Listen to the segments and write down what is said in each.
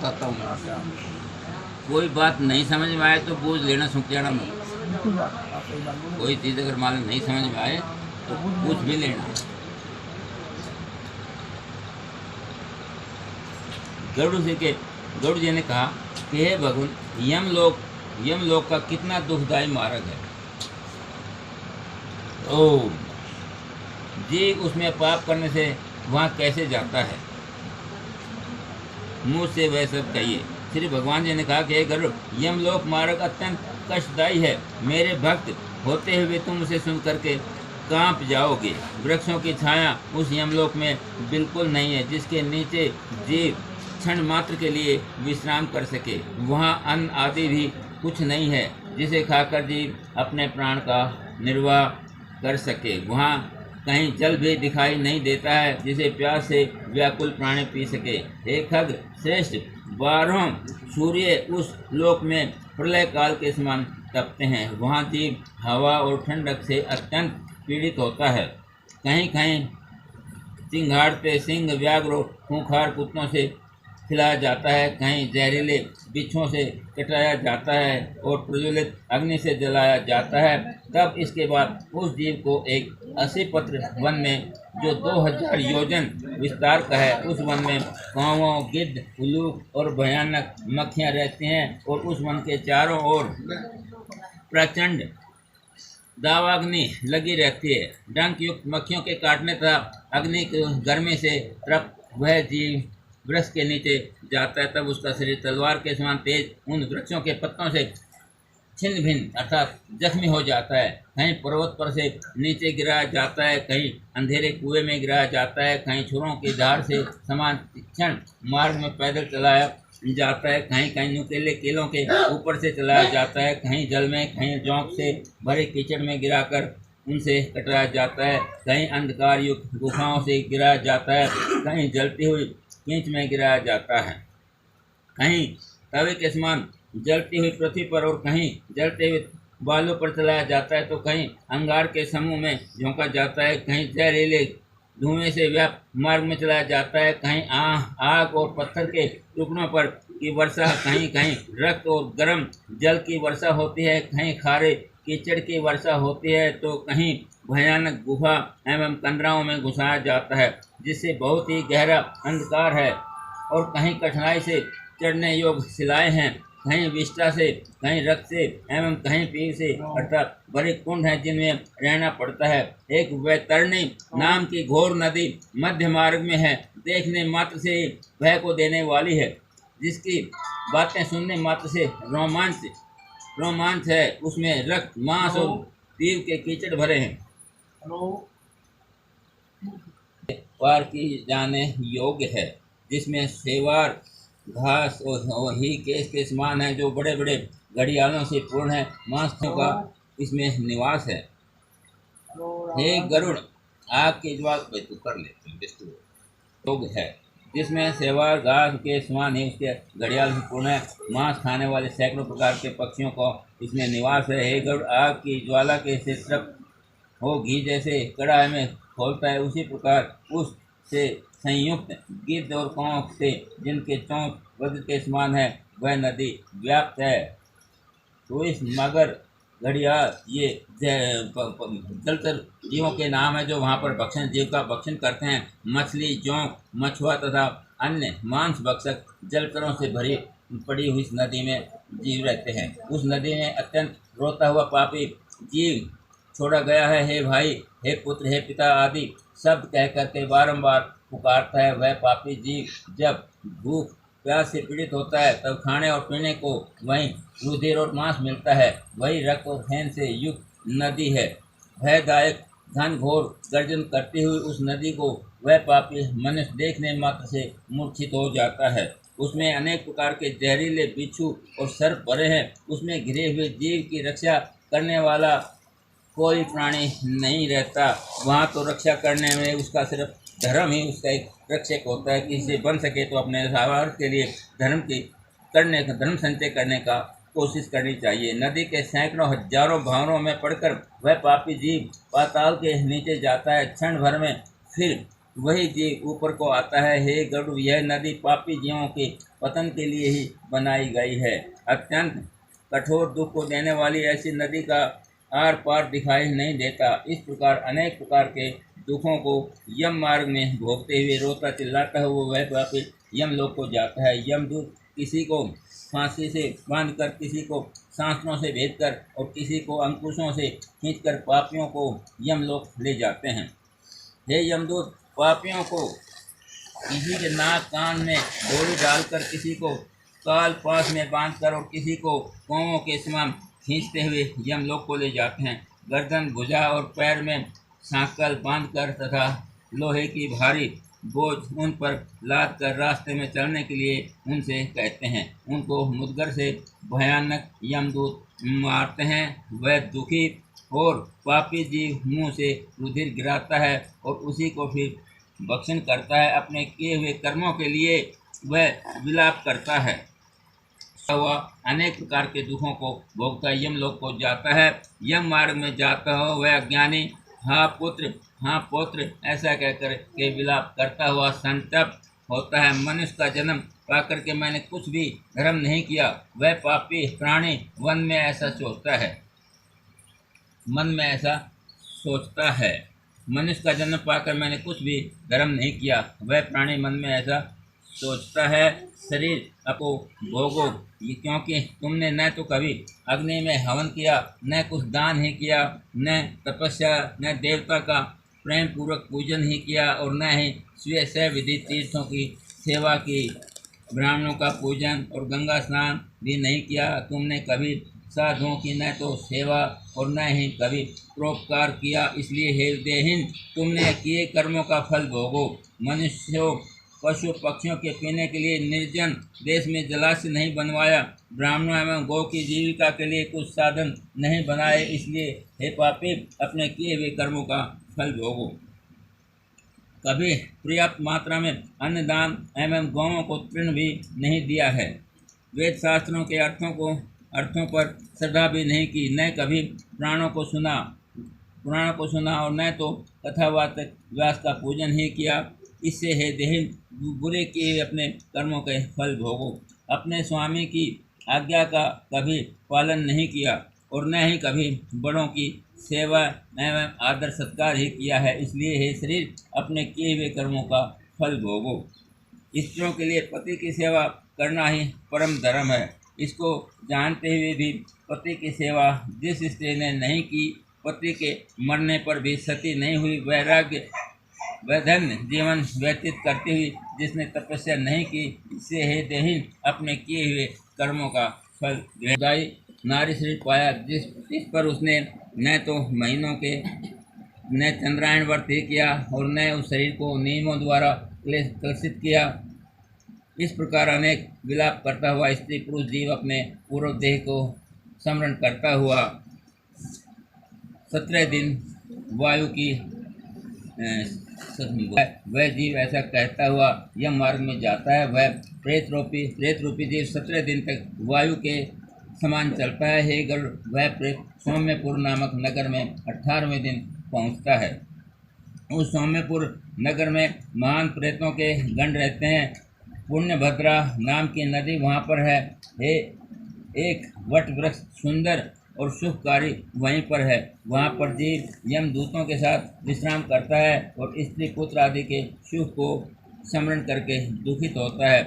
बताता हूँ मैं आपको। कोई बात नहीं समझ में आए तो बूझ लेना, सूख जाना मत। बिल्कुल बात आप सही बात बोल कोई चीज़ अगर मान लो नहीं समझ में आए तो पूछ भी लेना। गरुड़ जी ने कहा कि हे भगवान, यमलोक का कितना दुखदायी मार्ग है। ओ जी, उसमें पाप करने से वहाँ कैसे जाता है? मुँह से वह सब कहिए। श्री भगवान जी ने कहा कि हे गरुड़, यमलोक मार्ग अत्यंत कष्टदायी है। मेरे भक्त होते हुए तुम उसे सुन करके कांप जाओगे। वृक्षों की छाया उस यमलोक में बिल्कुल नहीं है, जिसके नीचे जीव क्षण मात्र के लिए विश्राम कर सके। वहाँ अन्न आदि भी कुछ नहीं है जिसे खाकर जीव अपने प्राण का निर्वाह कर सके। वहाँ कहीं जल भी दिखाई नहीं देता है जिसे प्यास से व्याकुल प्राणी पी सके। हे खग श्रेष्ठ, 12 सूर्य उस लोक में प्रलय काल के समान तपते हैं। वहाँ जीव हवा और ठंडक से अत्यंत पीड़ित होता है। कहीं कहीं सिंघाड़ते सिंह, व्याघ्र, खूंखार कुत्तों से खिलाया जाता है, कहीं जहरीले बिच्छों से कटाया जाता है और प्रज्वलित अग्नि से जलाया जाता है। तब इसके बाद उस जीव को एक 80 पत्र वन में, जो 2000 योजन विस्तार का है, उस वन में कौवों, गिद्ध, उल्लू और भयानक मक्खियाँ रहती हैं और उस वन के चारों ओर प्रचंड दावाग्नि लगी रहती है। डंक युक्त मक्खियों के काटने तथा अग्नि की गर्मी से तृप्त वह जीव वृक्ष के नीचे जाता है। तब उसका शरीर तलवार के समान तेज उन वृक्षों के पत्तों से छिन्न भिन्न अर्थात जख्मी हो जाता है। कहीं पर्वत पर से नीचे गिराया जाता है, कहीं अंधेरे कुएं में गिराया जाता है, कहीं छुरों की धार से समान तीक्ष्ण मार्ग में पैदल चलाया जाता है, कहीं कहीं नुकीले कीलों के ऊपर से चलाया जाता है, कहीं जल में, कहीं जोंक से भरे कीचड़ में गिराकर उनसे कटराया जाता है, कहीं अंधकार युक्त गुफाओं से गिराया जाता है, कहीं जलती हुई कींच में गिराया जाता है, कहीं तवे के समान जलती हुई पृथ्वी पर और कहीं जलते हुए बालू पर चलाया जाता है, तो कहीं अंगार के समूह में झोंका जाता है, कहीं जहरीले धुएं से व्याप्त मार्ग में चलाया जाता है, कहीं आग और पत्थर के टुकड़ों पर की वर्षा, कहीं कहीं रक्त और गर्म जल की वर्षा होती है, कहीं खारे कीचड़ की वर्षा होती है, तो कहीं भयानक गुफा एवं कंदराओं में घुसाया जाता है जिससे बहुत ही गहरा अंधकार है, और कहीं कठिनाई से चढ़ने योग्य शिलाएं हैं, कहीं विष्ठा से, कहीं रक्त से एवं कहीं पीर से अर्थात बड़े कुंड हैं जिनमें रहना पड़ता है। एक वैतरणी नाम की घोर नदी मध्य मार्ग में है, देखने मात्र से ही भय को देने वाली है, जिसकी बातें सुनने मात्र से रोमांच है। उसमें रक्त, मांस और तीर के कीचड़ भरे हैं, पार की जाने योग्य है, जिसमें सेवार घास और ही केस के समान है, जो बड़े बड़े घड़ियालों से पूर्ण है। मांसों का इसमें निवास है। हे गरुड़, आग के ज्वाल तू कर ले योग है, जिसमें सेवार घास के समान ही उसके घड़ियाल से पूर्ण है। मांस खाने वाले सैकड़ों प्रकार के पक्षियों को इसमें निवास है। हे गरुड़, आग की ज्वाला के से तृप्त हो घी जैसे कड़ाही में खोलता है, उसी प्रकार उससे संयुक्त गिद्ध और कौंक से, जिनके चोंच वज्र के समान है, वह नदी व्याप्त है। तो इस मगर, घड़ियाल, ये जलचर जीवों के नाम है जो वहाँ पर भक्षण जीव का भक्षण करते हैं। मछली, जोंक, मछुआ तथा अन्य मांस भक्षक जलचरों से भरी पड़ी हुई इस नदी में जीव रहते हैं। उस नदी में अत्यंत रोता हुआ पापी जीव छोड़ा गया है। हे भाई, हे पुत्र, हे पिता आदि शब्द कह करके बारंबार पुकारता है। वह पापी जीव जब भूख प्यास से पीड़ित होता है तब खाने और पीने को वहीं रुधिर और मांस मिलता है। वही रक्त और फैन से युक्त नदी है। भयदायक घनघोर गर्जन करती हुई उस नदी को वह पापी मनुष्य देखने मात्र से मूर्छित हो जाता है। उसमें अनेक प्रकार के जहरीले बिच्छू और सर्प भरे हैं। उसमें घिरे हुए जीव की रक्षा करने वाला कोई प्राणी नहीं रहता। वहाँ तो रक्षा करने में उसका सिर्फ धर्म ही उसका एक रक्षक होता है कि इसे बन सके तो अपने स्वार्थ के लिए धर्म संचय करने का कोशिश करनी चाहिए। नदी के सैकड़ों हजारों भावरों में पड़कर वह पापी जीव पाताल के नीचे जाता है। क्षण भर में फिर वही जीव ऊपर को आता है। हे गरुड़, यह नदी पापी जीवों के पतन के लिए ही बनाई गई है। अत्यंत कठोर दुख को देने वाली ऐसी नदी का आर पार दिखाई नहीं देता। इस प्रकार अनेक प्रकार के दुखों को यम मार्ग में भोगते हुए रोता चिल्लाता हुआ वह पापी यमलोक को जाता है। यमदूत किसी को फांसी से बांधकर, किसी को सांसों से भेदकर और किसी को अंकुशों से खींचकर पापियों को यमलोक ले जाते हैं। हे यमदूत, पापियों को किसी के नाक कान में डोरी डालकर, किसी को काल पास में बांधकर और किसी को पांवों के समान खींचते हुए यमलोक को ले जाते हैं। गर्दन, भुजा और पैर में सांकल बांधकर तथा लोहे की भारी बोझ उन पर लाद कर रास्ते में चलने के लिए उनसे कहते हैं। उनको मुदगर से भयानक यमदूत मारते हैं। वह दुखी और पापी जीव मुंह से रुधिर गिराता है और उसी को फिर भक्षण करता है। अपने किए हुए कर्मों के लिए वह विलाप करता है। हुआ अनेक प्रकार के दुखों को भोगता यमलोक को जाता है। यम मार्ग में जाता हो वह अज्ञानी हाँ पुत्र, हाँ पुत्र ऐसा कहकर के विलाप करता हुआ संतप्त होता है। मनुष्य का जन्म पाकर के मैंने कुछ भी धर्म नहीं किया, वह पापी प्राणी वन में ऐसा सोचता है, मन में ऐसा सोचता है। मनुष्य का जन्म पाकर मैंने कुछ भी धर्म नहीं किया, वह प्राणी मन में ऐसा सोचता है। शरीर आपको भोगो, क्योंकि तुमने न तो कभी अग्नि में हवन किया, न कुछ दान ही किया, न तपस्या, न देवता का प्रेम पूर्वक पूजन ही किया और न ही स्वीय से विधित तीर्थों की सेवा की, ब्राह्मणों का पूजन और गंगा स्नान भी नहीं किया। तुमने कभी साधुओं की न तो सेवा और न ही कभी परोपकार किया। इसलिए हे देहीन, तुमने किए कर्मों का फल भोगो। मनुष्यों, पशु पक्षियों के पीने के लिए निर्जन देश में जलाशय नहीं बनवाया, ब्राह्मणों एवं गौ की जीविका के लिए कुछ साधन नहीं बनाए। इसलिए हे पापी, अपने किए हुए कर्मों का फल भोगो। कभी पर्याप्त मात्रा में अन्नदान एवं गौओं को तृण भी नहीं दिया है। वेद शास्त्रों के अर्थों पर श्रद्धा भी नहीं की, न कभी पुराणों को सुना और न तो कथावाचक व्यास का पूजन ही किया। इससे हे देहीन, बुरे किए अपने कर्मों के फल भोगो। अपने स्वामी की आज्ञा का कभी पालन नहीं किया और न ही कभी बड़ों की सेवा एवं आदर सत्कार ही किया है। इसलिए हे शरीर, अपने किए हुए कर्मों का फल भोगो। स्त्रियों के लिए पति की सेवा करना ही परम धर्म है। इसको जानते हुए भी पति की सेवा जिस स्त्री ने नहीं की, पति के मरने पर भी सती नहीं हुई, वैराग्य वैधन्य जीवन व्यतीत करती हुई जिसने तपस्या नहीं की, इससे हे देहीन, अपने किए हुए कर्मों का फल ग्रहदायी नारी शरीर पाया, जिस पर उसने न तो महीनों के न चंद्रायण व्रत ही किया और न उस शरीर को नियमों द्वारा कलुषित किया। इस प्रकार अनेक विलाप करता हुआ स्त्री पुरुष जीव अपने पूर्व देह को स्मरण करता हुआ 17 दिन वायु की वह जीव ऐसा कहता हुआ यम मार्ग में जाता है। वह प्रेत रूपी जीव 17 दिन तक वायु के समान चलता है। हे गरुड़, वह प्रेत सौम्यपुर नामक नगर में 18वें दिन पहुंचता है। उस सौम्यपुर नगर में महान प्रेतों के गण रहते हैं। पुण्यभद्रा नाम की नदी वहाँ पर है। एक वट वृक्ष सुंदर और शुभकारी वहीं पर है। वहाँ पर जीव यमदूतों के साथ विश्राम करता है और स्त्री पुत्र आदि के सुख को स्मरण करके दुखित होता है।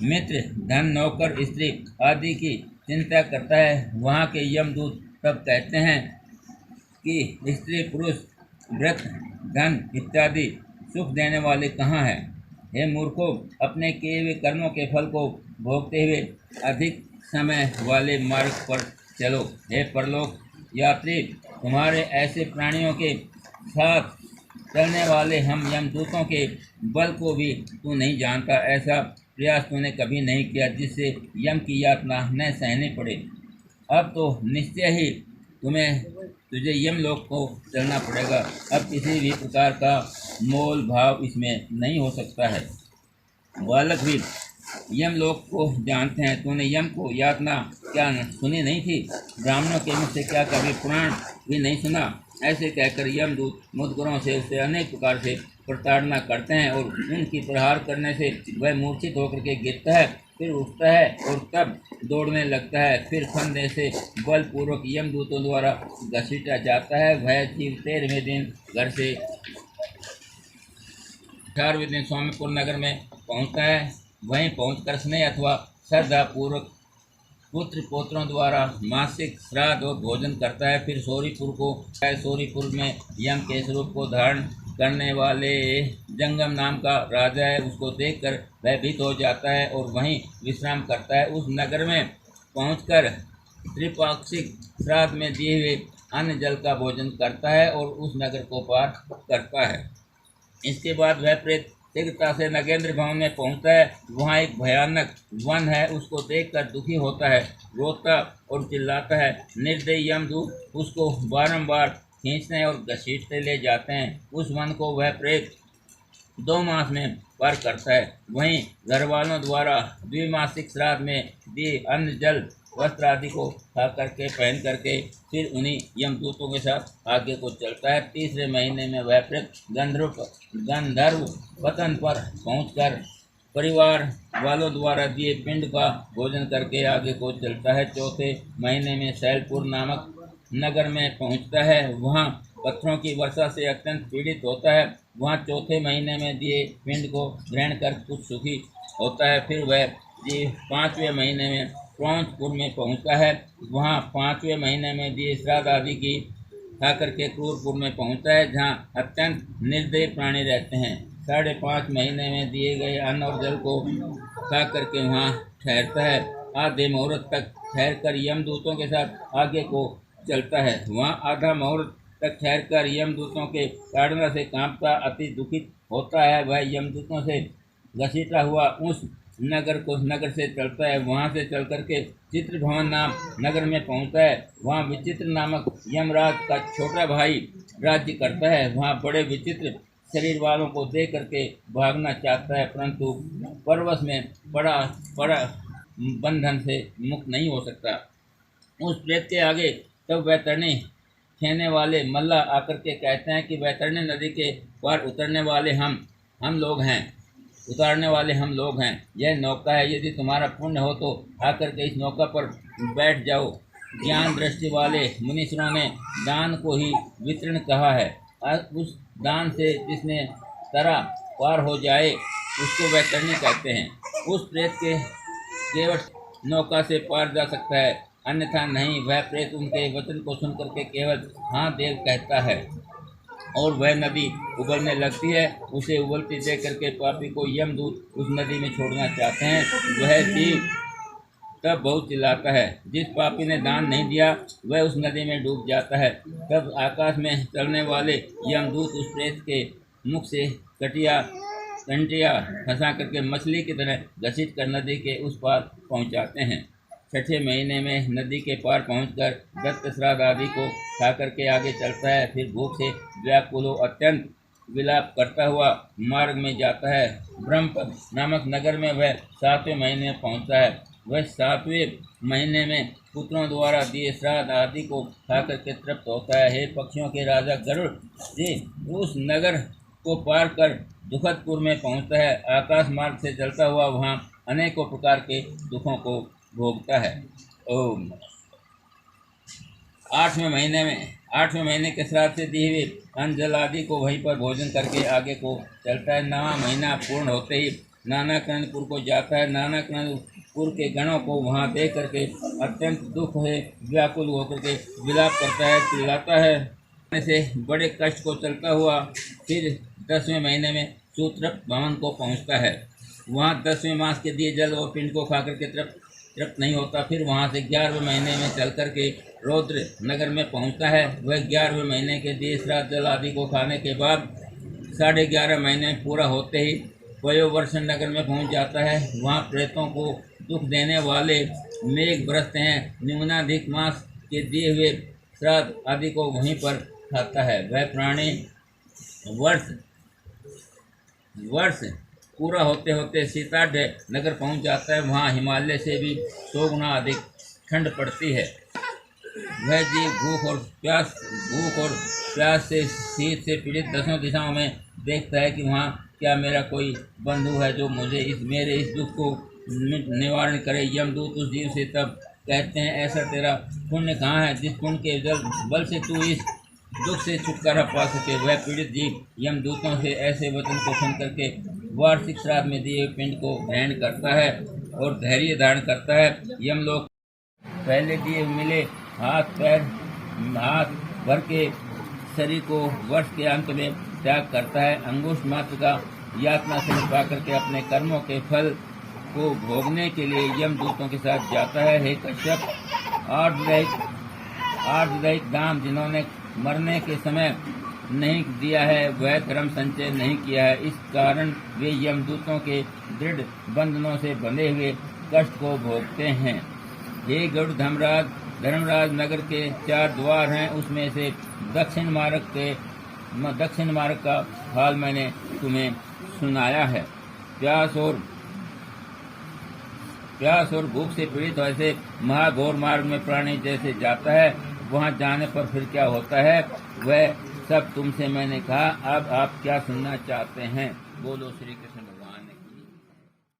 मित्र, धन, नौकर, स्त्री आदि की चिंता करता है। वहाँ के यमदूत तब कहते हैं कि स्त्री पुरुष व्रत धन इत्यादि सुख देने वाले कहाँ हैं। हे मूर्खों, अपने किए हुए कर्मों के फल को भोगते हुए अधिक समय वाले मार्ग पर चलो। हे परलोक यात्री, तुम्हारे ऐसे प्राणियों के साथ चलने वाले हम यमदूतों के बल को भी तू नहीं जानता। ऐसा प्रयास तूने कभी नहीं किया जिससे यम की यातना न सहनी पड़े। अब तो निश्चय ही तुझे यमलोक को चलना पड़ेगा। अब किसी भी प्रकार का मोल भाव इसमें नहीं हो सकता है। बालक भी यमलोक को जानते हैं। तूने यम को यातना क्या सुनी नहीं थी? ब्राह्मणों के मुख से क्या कभी पुराण भी नहीं सुना? ऐसे कहकर यमदूत मुदगरों से उससे अनेक प्रकार से प्रताड़ना करते हैं और उनकी प्रहार करने से वह मूर्छित होकर के गिरता है, फिर उठता है और तब दौड़ने लगता है। फिर फंदे से बलपूर्वक यमदूतों द्वारा घसीटा जाता है। वह जीव 13वें दिन घर से 18वें दिन स्वामीपुर नगर में पहुंचता है। वहीं पहुंचकर स्नेह अथवा श्रद्धा पूर्वक पुत्र पोत्रों द्वारा मासिक श्राद्ध और भोजन करता है। फिर सोरीपुर में यम के स्वरूप को धारण करने वाले जंगम नाम का राजा है, उसको देखकर भयभीत हो जाता है और वहीं विश्राम करता है। उस नगर में पहुंचकर त्रिपाक्षिक श्राद्ध में दिए हुए अन्न जल का भोजन करता है और उस नगर को पार करता है। इसके बाद वह प्रेत शीघ्रता से नगेंद्र भवन में पहुंचता है। वहाँ एक भयानक वन है, उसको देखकर दुखी होता है, रोता और चिल्लाता है। निर्दयी यमदूत उसको बारंबार खींचने और घसीटते ले जाते हैं। उस वन को वह प्रेत 2 मास में पार करता है। वहीं घर वालों द्वारा द्विमासिक श्राद्ध में दिए अन्न जल वस्त्र आदि को खा करके पहन करके फिर उन्हीं यमदूतों के साथ आगे को चलता है। 3रे महीने में वह प्रेत गंधर्व वतन पर पहुंचकर परिवार वालों द्वारा दिए पिंड का भोजन करके आगे को चलता है। 4थे महीने में शैलपुर नामक नगर में पहुंचता है। वहां पत्थरों की वर्षा से अत्यंत पीड़ित होता है। वहां 4थे महीने में दिए पिंड को ग्रहण कर कुछ सुखी होता है। फिर वह 5वें महीने में पौंचपुर में पहुंचता है। वहां 5वें महीने में दिए श्राद्ध आदि की खा करके क्रूरपुर में पहुंचता है, जहां अत्यंत निर्दयी प्राणी रहते हैं। 5.5 महीने में दिए गए अन्न और जल को खा करके वहां ठहरता है। आधे मुहूर्त तक ठहरकर यमदूतों के साथ आगे को चलता है। वहां आधा मुहूर्त तक ठहरकर यमदूतों के ताड़ना से कांपता अति दुखित होता है। वह यमदूतों से घसीटा हुआ उस नगर से चलता है। वहां से चल करके चित्र भवन नाम नगर में पहुंचता है। वहां विचित्र नामक यमराज का छोटा भाई राज्य करता है। वहां बड़े विचित्र शरीर वालों को देख करके भागना चाहता है, परंतु परवश में बड़ा बंधन से मुक्त नहीं हो सकता। उस प्रेत के आगे तब वैतरणी खेने वाले मल्ला आकर के कहते हैं कि वैतरणी नदी के पार उतारने वाले हम लोग हैं। यह नौका है, यदि तुम्हारा पुण्य हो तो आकर के इस नौका पर बैठ जाओ। ज्ञान दृष्टि वाले मुनीश्वरों ने दान को ही वितरण कहा है। उस दान से जिसने तरा पार हो जाए उसको वैतरणी कहते हैं। उस प्रेत के केवल नौका से पार जा सकता है, अन्यथा नहीं। वह प्रेत उनके वचन को सुन करके केवल हाँ देव कहता है और वह नदी उबलने लगती है। उसे उबलती देख करके पापी को यमदूत उस नदी में छोड़ना चाहते हैं। वह जीव तब बहुत चिल्लाता है। जिस पापी ने दान नहीं दिया वह उस नदी में डूब जाता है। तब आकाश में चलने वाले यमदूत उस प्रेत के मुख से कंटिया फंसा करके मछली की तरह घसीट कर नदी के उस पार पहुंचाते हैं। 6ठे महीने में नदी के पार पहुंचकर दत्त श्राद्ध आदि को खा करके आगे चलता है। फिर भूख से व्याकुल हो अत्यंत विलाप करता हुआ मार्ग में जाता है। ब्रह्मपद नामक नगर में वह 7वें महीने में पहुंचता है। वह 7वें महीने में पुत्रों द्वारा दिए श्राद्ध आदि को खा करके तृप्त होता है। हे पक्षियों के राजा गरुड़ जी उस नगर को पार कर दुखदपुर में पहुंचता है। आकाश मार्ग से चलता हुआ वहां अनेकों प्रकार के दुखों को भोगता है। ओम। 8वें महीने के श्राद्ध से दिए हुए अन्न जल आदि को वहीं पर भोजन करके आगे को चलता है। 9वां महीना पूर्ण होते ही नानाकर्णपुर को जाता है। नानाकर्णपुर के गणों को वहां देख करके अत्यंत दुख है व्याकुल होकर के विलाप करता है, चिल्लाता है। से बड़े कष्ट को चलता हुआ फिर 10वें महीने में सूत्रप भवन को पहुंचता है। वहां 10वें मास के दिए जल और पिंड को खा करके तृप्त नहीं होता। फिर वहां से 11वें महीने में चल करके रौद्र नगर में पहुंचता है। वह 11वें महीने के दिए श्राद्ध जल आदि को खाने के बाद 11.5 महीने पूरा होते ही वयोवर्षण नगर में पहुंच जाता है। वहां प्रेतों को दुख देने वाले मेघ बरसते हैं। निम्नाधिक मास के दिए हुए श्राद्ध आदि को वहीं पर खाता है। वह प्राणी वर्ष पूरा होते होते सीताढ़ नगर पहुंच जाता है। वहां हिमालय से भी 100 गुना अधिक ठंड पड़ती है। वह जीव भूख और प्यास से शीत से पीड़ित दसों दिशाओं में देखता है कि वहाँ क्या मेरा कोई बंधु है जो मुझे मेरे इस दुख को निवारण करे। यमदूत उस जीव से तब कहते हैं, ऐसा तेरा पुण्य कहाँ है जिस पुण्य के बल से तू इस दुख से छुटकारा पा सके। वह पीड़ित जीव यमदूतों से ऐसे वचन को सुन करके वार्षिक श्राद्ध में दिए पिंड को ग्रहण करता है और धैर्य धारण करता है। यमलोक पहले दिए मिले हाथ भर के शरीर को वर्ष के अंत में त्याग करता है। अंगुष्ठ मात्र का यातना से पा करके अपने कर्मों के फल को भोगने के लिए यमदूतों के साथ जाता है। हे कश्यप, आर्धरहित दान जिन्होंने मरने के समय नहीं दिया है वह धर्म संचय नहीं किया है, इस कारण वे यमदूतों के दृढ़ बंधनों से बंधे हुए कष्ट को भोगते हैं। हे गरुड़ धर्मराज नगर के 4 द्वार हैं, उसमें से दक्षिण मार्ग का हाल मैंने तुम्हें सुनाया है। प्यास और भूख से पीड़ित ऐसे महाघोर मार्ग में प्राणी जैसे जाता है, वहां जाने पर फिर क्या होता है वह सब तुमसे मैंने कहा। अब आप क्या सुनना चाहते हैं? बोलो श्री कृष्ण।